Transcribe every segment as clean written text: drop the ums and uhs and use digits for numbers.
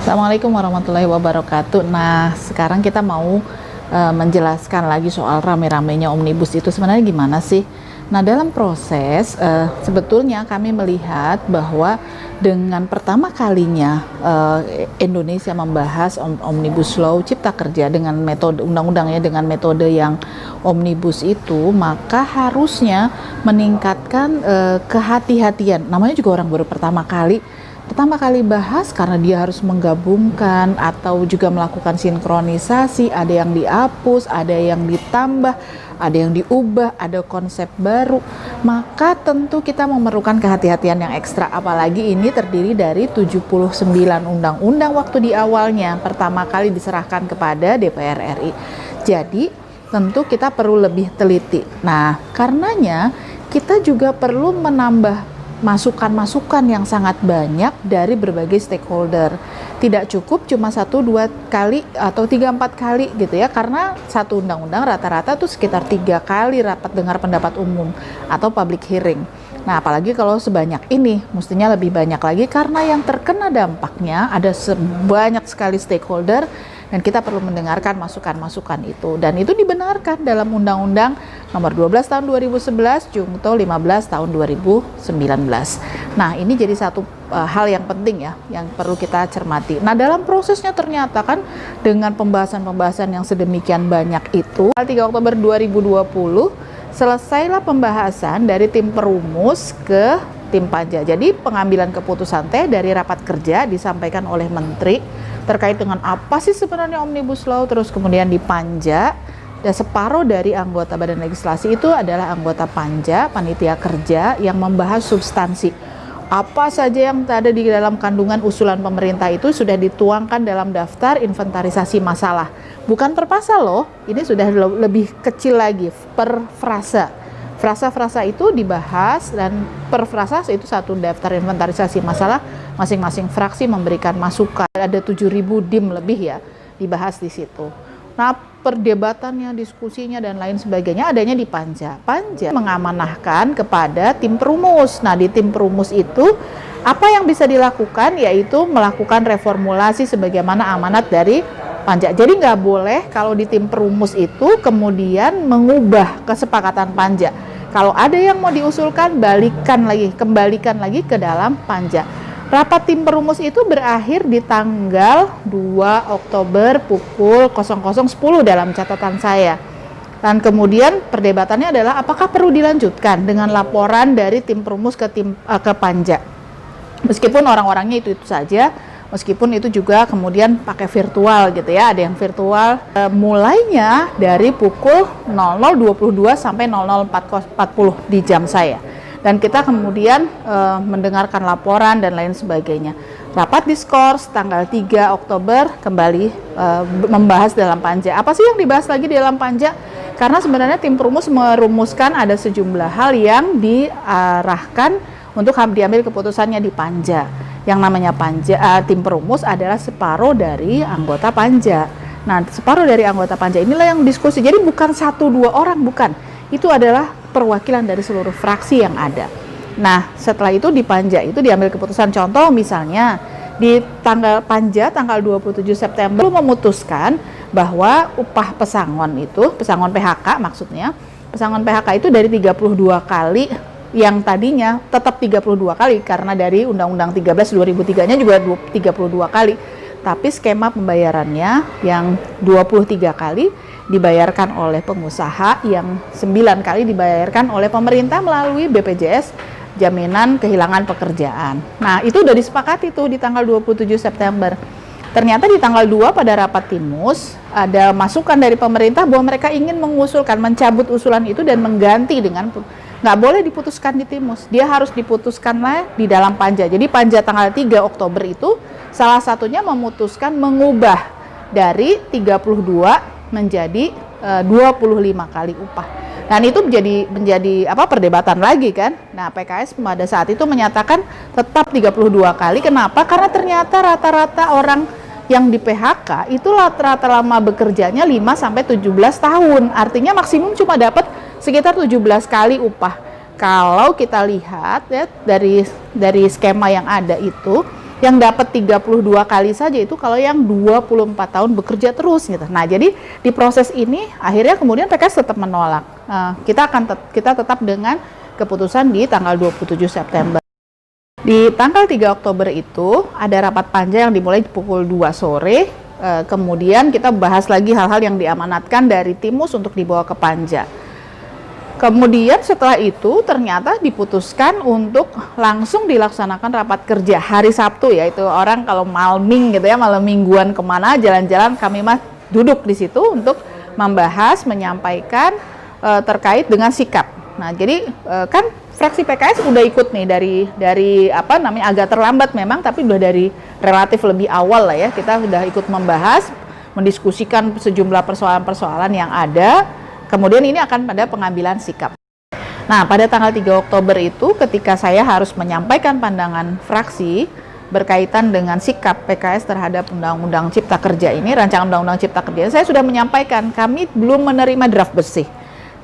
Assalamualaikum warahmatullahi wabarakatuh. Nah, sekarang kita mau menjelaskan lagi soal rame-ramenya omnibus itu sebenarnya gimana sih? Nah, dalam proses sebetulnya kami melihat bahwa dengan pertama kalinya Indonesia membahas omnibus law cipta kerja dengan metode undang-undangnya dengan metode yang omnibus itu, maka harusnya meningkatkan kehati-hatian. Namanya juga orang baru pertama kali bahas karena dia harus menggabungkan atau juga melakukan sinkronisasi, ada yang dihapus, ada yang ditambah, ada yang diubah, ada konsep baru, maka tentu kita memerlukan kehati-hatian yang ekstra, apalagi ini terdiri dari 79 undang-undang waktu di awalnya pertama kali diserahkan kepada DPR RI. Jadi tentu kita perlu lebih teliti. Nah, karenanya kita juga perlu menambah masukan-masukan yang sangat banyak dari berbagai stakeholder. Tidak cukup cuma 1-2 kali atau 3-4 kali gitu ya, karena satu undang-undang rata-rata tuh sekitar 3 kali rapat dengar pendapat umum atau public hearing. Nah, apalagi kalau sebanyak ini, mestinya lebih banyak lagi karena yang terkena dampaknya ada sebanyak sekali stakeholder dan kita perlu mendengarkan masukan-masukan itu, dan itu dibenarkan dalam Undang-Undang Nomor 12 Tahun 2011 Jungto 15 Tahun 2019. Nah, ini jadi satu hal yang penting ya, yang perlu kita cermati. Nah, dalam prosesnya ternyata kan dengan pembahasan-pembahasan yang sedemikian banyak itu, 3 Oktober 2020 selesailah pembahasan dari tim perumus ke tim panja. Jadi pengambilan keputusan dari rapat kerja disampaikan oleh menteri terkait dengan apa sih sebenarnya omnibus law, terus kemudian dipanja, dan separuh dari anggota badan legislasi itu adalah anggota panja, panitia kerja yang membahas substansi. Apa saja yang ada di dalam kandungan usulan pemerintah itu sudah dituangkan dalam daftar inventarisasi masalah. Bukan per pasal loh, ini sudah lebih kecil lagi, per frasa. Frasa-frasa itu dibahas dan per frasa itu satu daftar inventarisasi masalah, masing-masing fraksi memberikan masukan. Ada 7.000 dim lebih ya dibahas di situ. Nah, perdebatannya, diskusinya dan lain sebagainya adanya di panja. Panja mengamanahkan kepada tim perumus. Nah, di tim perumus itu apa yang bisa dilakukan, yaitu melakukan reformulasi sebagaimana amanat dari panja. Jadi nggak boleh kalau di tim perumus itu kemudian mengubah kesepakatan panja. Kalau ada yang mau diusulkan, kembalikan lagi ke dalam panja. Rapat tim perumus itu berakhir di tanggal 2 Oktober pukul 00.10 dalam catatan saya. Dan kemudian perdebatannya adalah apakah perlu dilanjutkan dengan laporan dari tim perumus ke panja. Meskipun orang-orangnya itu saja, meskipun itu juga kemudian pakai virtual gitu ya, ada yang virtual mulainya dari pukul 00.22 sampai 00.40 di jam saya. Dan kita kemudian mendengarkan laporan dan lain sebagainya. Rapat diskors tanggal 3 Oktober kembali membahas dalam panja. Apa sih yang dibahas lagi di dalam panja? Karena sebenarnya tim perumus merumuskan ada sejumlah hal yang diarahkan untuk diambil keputusannya di panja. Yang namanya tim perumus adalah separuh dari anggota panja. Nah, separuh dari anggota panja inilah yang diskusi. Jadi bukan 1-2 orang, bukan. Itu adalah perwakilan dari seluruh fraksi yang ada. Nah, setelah itu di panja itu diambil keputusan. Contoh misalnya di panja tanggal 27 September memutuskan bahwa upah pesangon PHK maksudnya, pesangon PHK itu dari 32 kali yang tadinya tetap 32 kali karena dari Undang-Undang 13 2003-nya juga 32 kali. Tapi skema pembayarannya yang 23 kali dibayarkan oleh pengusaha, yang 9 kali dibayarkan oleh pemerintah melalui BPJS Jaminan Kehilangan Pekerjaan. Nah, itu udah disepakati tuh di tanggal 27 September. Ternyata di tanggal 2 pada rapat Timus ada masukan dari pemerintah bahwa mereka ingin mencabut usulan itu dan mengganti dengan nggak boleh diputuskan di Timus, dia harus diputuskanlah di dalam panja. Jadi panja tanggal 3 Oktober itu salah satunya memutuskan mengubah dari 32 menjadi 25 kali upah. Dan itu menjadi perdebatan lagi kan. Nah, PKS pada saat itu menyatakan tetap 32 kali. Kenapa? Karena ternyata rata-rata orang yang di PHK itu rata-rata lama bekerjanya 5 sampai 17 tahun. Artinya maksimum cuma dapat sekitar 17 kali upah. Kalau kita lihat ya dari skema yang ada itu Yang dapat 32 kali saja itu kalau yang 24 tahun bekerja terus gitu. Nah, jadi di proses ini akhirnya kemudian PKS tetap menolak. Kita tetap dengan keputusan di tanggal 27 September. Di tanggal 3 Oktober itu ada rapat panja yang dimulai pukul 2 sore. Kemudian kita bahas lagi hal-hal yang diamanatkan dari Timus untuk dibawa ke panja. Kemudian setelah itu ternyata diputuskan untuk langsung dilaksanakan rapat kerja hari Sabtu, yaitu orang kalau malming gitu ya, malam mingguan kemana jalan-jalan, kami mah duduk di situ untuk membahas, menyampaikan terkait dengan sikap. Nah, jadi kan fraksi PKS udah ikut nih dari apa namanya, agak terlambat memang, tapi udah dari relatif lebih awal lah ya, kita udah ikut membahas, mendiskusikan sejumlah persoalan-persoalan yang ada. Kemudian ini akan pada pengambilan sikap. Nah, pada tanggal 3 Oktober itu ketika saya harus menyampaikan pandangan fraksi berkaitan dengan sikap PKS terhadap Undang-Undang Cipta Kerja ini, rancangan Undang-Undang Cipta Kerja, saya sudah menyampaikan kami belum menerima draft bersih.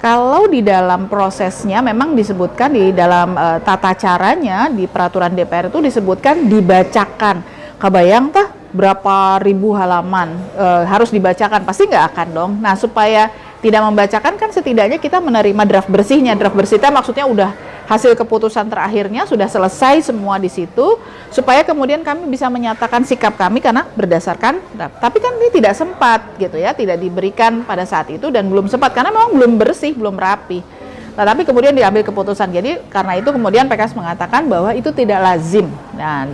Kalau di dalam prosesnya memang disebutkan di dalam tata caranya di peraturan DPR itu disebutkan dibacakan. Kebayang tah berapa ribu halaman harus dibacakan, pasti nggak akan dong. Nah, supaya tidak membacakan kan setidaknya kita menerima draft bersihnya. Draft bersihnya maksudnya udah hasil keputusan terakhirnya sudah selesai semua di situ, supaya kemudian kami bisa menyatakan sikap kami karena berdasarkan draft. Tapi kan ini tidak sempat gitu ya, tidak diberikan pada saat itu dan belum sempat karena memang belum bersih, belum rapi. Nah, tapi kemudian diambil keputusan. Jadi karena itu kemudian PKS mengatakan bahwa itu tidak lazim. Nah,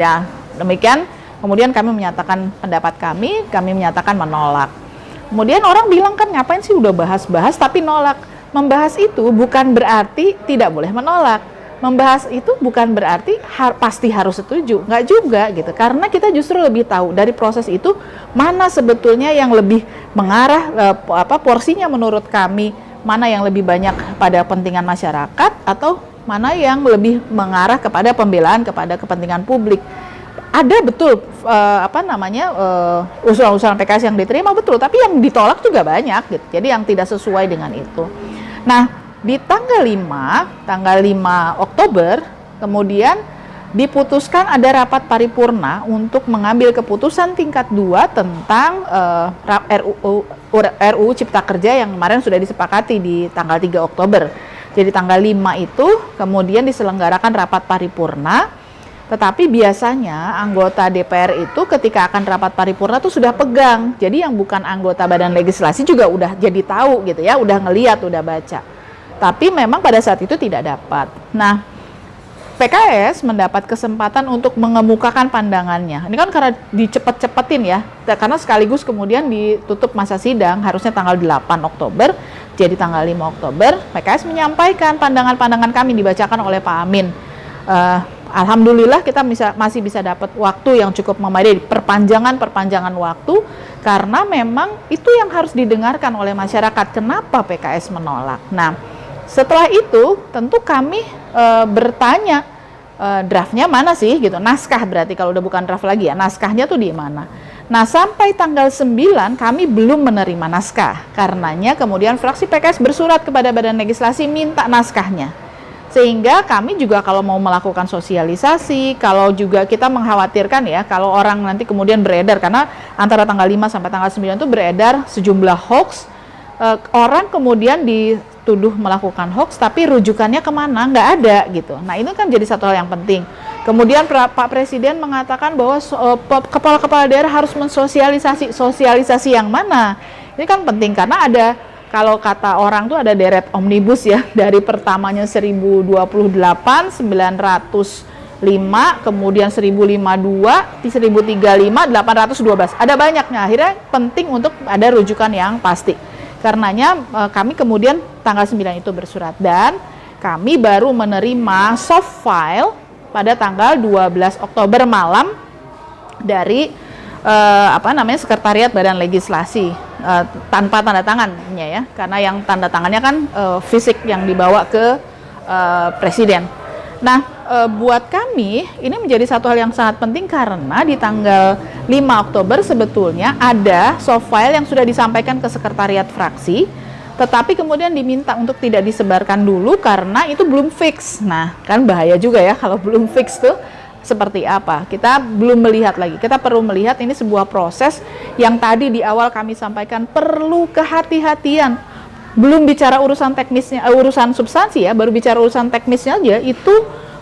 demikian kemudian kami menyatakan pendapat kami menyatakan menolak. Kemudian orang bilang kan ngapain sih udah bahas-bahas tapi nolak. Membahas itu bukan berarti tidak boleh menolak. Membahas itu bukan berarti pasti harus setuju. Nggak juga gitu. Karena kita justru lebih tahu dari proses itu mana sebetulnya yang lebih mengarah porsinya menurut kami, mana yang lebih banyak pada kepentingan masyarakat atau mana yang lebih mengarah kepada pembelaan kepada kepentingan publik. Ada betul usulan-usulan PKS yang diterima betul, tapi yang ditolak juga banyak gitu. Jadi yang tidak sesuai dengan itu. Nah, di tanggal 5 Oktober kemudian diputuskan ada rapat paripurna untuk mengambil keputusan tingkat 2 tentang RUU Cipta Kerja yang kemarin sudah disepakati di tanggal 3 Oktober. Jadi tanggal 5 itu kemudian diselenggarakan rapat paripurna. Tetapi biasanya anggota DPR itu ketika akan rapat paripurna itu sudah pegang. Jadi yang bukan anggota badan legislasi juga udah jadi tahu gitu ya, udah ngeliat, udah baca. Tapi memang pada saat itu tidak dapat. Nah, PKS mendapat kesempatan untuk mengemukakan pandangannya. Ini kan karena dicepet-cepetin ya, karena sekaligus kemudian ditutup masa sidang, harusnya tanggal 8 Oktober, jadi tanggal 5 Oktober, PKS menyampaikan pandangan-pandangan kami dibacakan oleh Pak Amin. Alhamdulillah kita masih bisa dapat waktu yang cukup memadai, perpanjangan waktu, karena memang itu yang harus didengarkan oleh masyarakat. Kenapa PKS menolak? Nah, setelah itu tentu kami bertanya, draftnya mana sih gitu, naskah berarti kalau udah bukan draft lagi ya, naskahnya tuh di mana. Nah, sampai tanggal 9 kami belum menerima naskah, karenanya kemudian fraksi PKS bersurat kepada Badan Legislasi minta naskahnya. Sehingga kami juga kalau mau melakukan sosialisasi, kalau juga kita mengkhawatirkan ya, kalau orang nanti kemudian beredar, karena antara tanggal 5 sampai tanggal 9 itu beredar sejumlah hoax, orang kemudian dituduh melakukan hoax, tapi rujukannya kemana? Nggak ada gitu. Nah, itu kan jadi satu hal yang penting. Kemudian Pak Presiden mengatakan bahwa kepala-kepala daerah harus sosialisasi yang mana? Ini kan penting karena ada, kalau kata orang tuh ada deret omnibus ya, dari pertamanya 1028, 905, kemudian 1052, 1035, 812. Ada banyaknya, akhirnya penting untuk ada rujukan yang pasti. Karenanya kami kemudian tanggal 9 itu bersurat dan kami baru menerima soft file pada tanggal 12 Oktober malam dari Sekretariat Badan Legislasi, tanpa tanda tangannya ya, karena yang tanda tangannya kan fisik yang dibawa ke Presiden. Nah, buat kami ini menjadi satu hal yang sangat penting karena di tanggal 5 Oktober sebetulnya ada soft file yang sudah disampaikan ke Sekretariat Fraksi, tetapi kemudian diminta untuk tidak disebarkan dulu karena itu belum fix. Nah, kan bahaya juga ya kalau belum fix tuh. seperti apa. Kita belum melihat lagi. Kita perlu melihat ini sebuah proses yang tadi di awal kami sampaikan perlu kehati-hatian. Belum bicara urusan teknisnya, urusan substansi ya, baru bicara urusan teknisnya aja itu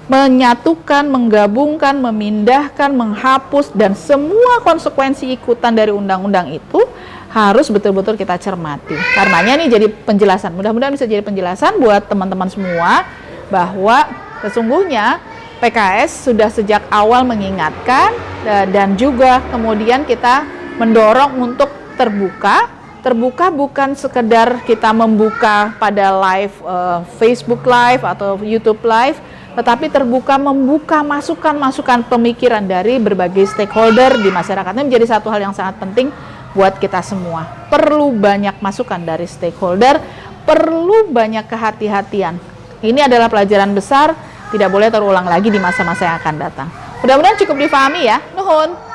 menyatukan, menggabungkan, memindahkan, menghapus dan semua konsekuensi ikutan dari undang-undang itu harus betul-betul kita cermati. Karenanya ini jadi penjelasan. Mudah-mudahan bisa jadi penjelasan buat teman-teman semua bahwa sesungguhnya PKS sudah sejak awal mengingatkan dan juga kemudian kita mendorong untuk terbuka. Terbuka bukan sekedar kita membuka pada live Facebook Live atau YouTube Live, tetapi terbuka membuka masukan-masukan pemikiran dari berbagai stakeholder di masyarakat. Ini menjadi satu hal yang sangat penting buat kita semua. Perlu banyak masukan dari stakeholder, perlu banyak kehati-hatian. Ini adalah pelajaran besar, tidak boleh terulang lagi di masa-masa yang akan datang. Mudah-mudahan cukup difahami ya. Nuhun.